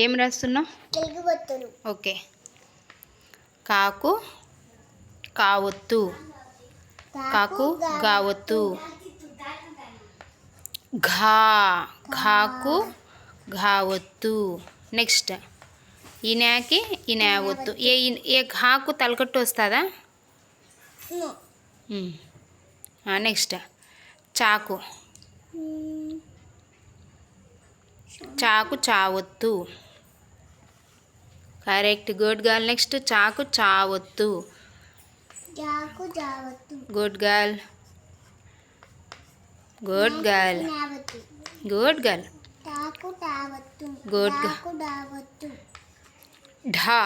ఏం రాస్తున్నావు? ఓకే. కాకు కావొత్తు, కాకు గావొత్తు. ఘా ఘాకు ఘావొత్తు. నెక్స్ట్ ఇనాకి ఇనావొత్తు. ఏ ఘాకు తలకట్టు వస్తుందా? నెక్స్ట్ చాకు చాకు చావొత్తు. Correct, good girl. నెక్స్ట్ చాకు చావొత్తు. Good girl, good girl, good girl. Good ఢా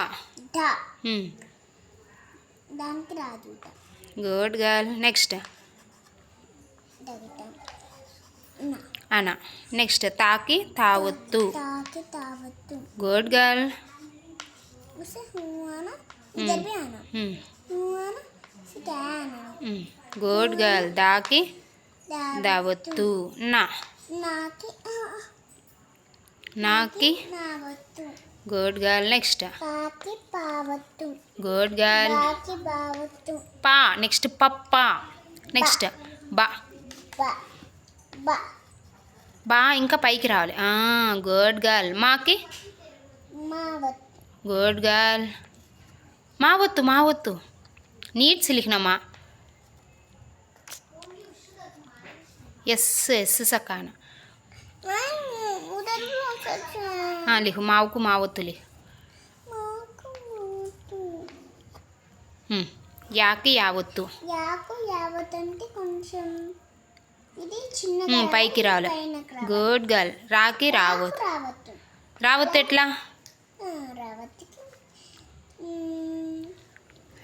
గుడ్ గర్ల్. నెక్స్ట్ అనా. నెక్స్ట్ తాకి తావొత్తు. Good girl. Good girl. దాకి దావొత్తు. నా నాకి. Good girl. Next good girl. పా. నెక్స్ట్ పప్ప. నెక్స్ట్ బా బా ఇంకా పైకి రావాలి. Good girl. మాకి గుడ్ గర్ల్. మావొత్తు మావొత్తు. నీట్స్ लिखना ఎస్ ఎస్ సకాన लिखो మావుకు మావొత్తు लिख. యాకి యావొత్తు. పైకి రావాలి. Good girl. రాకి రావొత్తు. రావొత్తు ఎట్లా?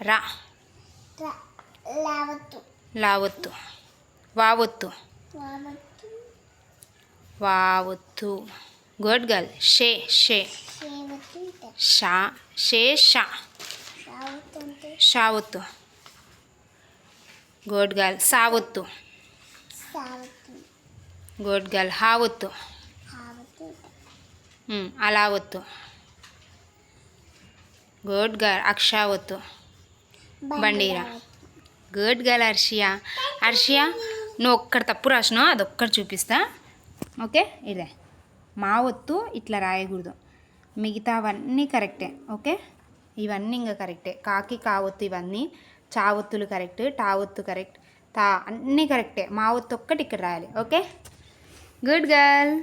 రా లావొత్తు. వావొత్తు వావొత్తు. Good girl. షే షే షా షే షా షావొత్తు. Good girl. సావొత్తు. Good girl. హావొత్తు. అలావొత్తు. Good girl. అక్షావొత్తు. బండిరా. Good girl Arshiya. అర్షియా నువ్వు ఒక్కటి తప్పు రాసినావు, అదొక్కటి చూపిస్తా. ఓకే, ఇదే మావొత్తు ఇట్లా రాయకూడదు, మిగతావన్నీ కరెక్టే. ఓకే, ఇవన్నీ ఇంకా కరెక్టే. కాకి కావొత్తు ఇవన్నీ, చావొత్తులు కరెక్ట్, టావొత్తు కరెక్ట్, తా అన్నీ కరెక్టే. మావొత్తు ఒక్కటి ఇక్కడ రాయాలి. Okay, good girl.